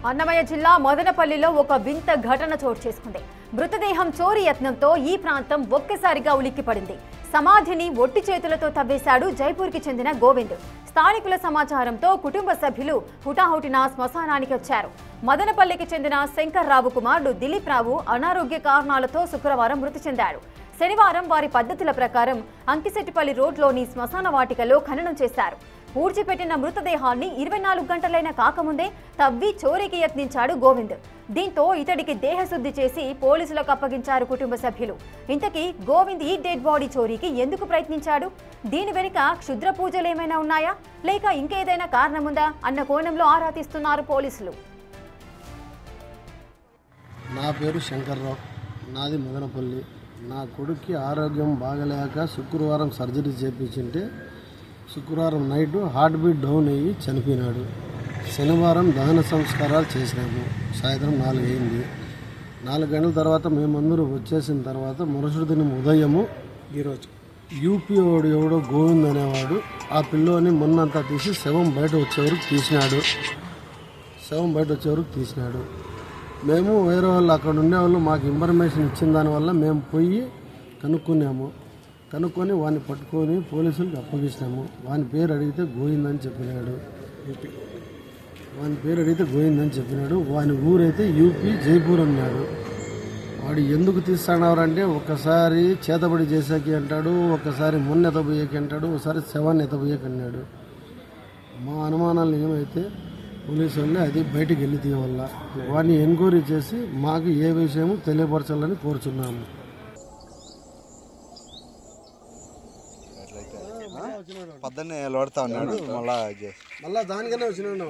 అన్నమయ్య జిల్లా మదనపల్లిలో ఒక వింత ఘటన చోటు చేసుకుంది. మృతదేహం చోరీ యత్నంతో ఈ ప్రాంతం ఒక్కసారిగా ఉలిక్కిపడింది. సమాధిని ఒట్టి చేతులతో తవ్వేశాడు జైపూర్కి చెందిన గోవింద్. స్థానికుల సమాచారంతో కుటుంబ సభ్యులు హుటాహుటిన శ్మశానానికి వచ్చారు. మదనపల్లికి చెందిన శంకర్రావు కుమారుడు దిలీప్ రావు అనారోగ్య కారణాలతో శుక్రవారం మృతి చెందాడు. శనివారం వారి పద్ధతుల ప్రకారం అంకిశెట్టిపల్లి రోడ్లోని శ్మశాన వాటికలో ఖననం చేశారు. పూడ్చిపెట్టిన మృతదేహాన్ని 24 గంటలైన కాకముందే తవ్వి చోరీకి యత్నించాడు గోవింద్. దీంతో ఇతడికి దేహశుద్ధి చేసి పోలీసులకు అప్పగించారు కుటుంబ సభ్యులు. ఇంతకీ గోవింద్ ఈ డెడ్ బాడీ చోరీకి ఎందుకు ప్రయత్నించాడు? దీని వెనుక క్షుద్ర పూజలేమైనా ఉన్నాయా, లేక ఇంకేదైనా కారణముందా అన్న కోణంలో ఆరా తీస్తున్నారు పోలీసులు. నా పేరు శంకర్రావు, నాది మదనపల్లి. నా కొడుక్కి ఆరోగ్యం బాగలేక శుక్రవారం సర్జరీ చేయించింటే శుక్రవారం నైట్ హార్ట్ బీట్ డౌన్ అయ్యి చనిపోయినాడు. శనివారం దహన సంస్కారాలు చేసినాము. సాయంత్రం 4 అయింది. 4 గంటల తర్వాత మేమందరూ వచ్చేసిన తర్వాత మరుసటి దినం ఉదయము ఈరోజు యూపీ వాడు ఎవడో గోవింద్ అనేవాడు ఆ పిల్లోని మొన్నంతా తీసి శవం బయట వచ్చేవరకు తీసినాడు. మేము వేరే వాళ్ళు అక్కడ ఉండేవాళ్ళు మాకు ఇన్ఫర్మేషన్ ఇచ్చిన దానివల్ల మేము పోయి కనుక్కొని వాడిని పట్టుకొని పోలీసులకు అప్పగిస్తాము. వాని పేరు అడిగితే గోవింద్ అని చెప్పినాడు. వాని ఊరైతే యూపీ జైపూర్ అన్నాడు. వాడు ఎందుకు తీస్తాడవరంటే ఒకసారి చేతబడి చేసాకి అంటాడు, ఒకసారి మొన్న ఎతబోయేకి అంటాడు, ఒకసారి శవాన్ని ఎతబోయేకి అన్నాడు. మా అనుమానాలు నిజమైతే పోలీసు వాళ్ళే అది బయటికి వెళ్ళి తీయవల్ల వాడిని ఎంక్వైరీ చేసి మాకు ఏ విషయము తెలియపరచాలని కోరుచున్నాము. పొద్దున్నే లోడుతా ఉన్నాడు, మళ్ళా దానికన్నా వచ్చినాడు.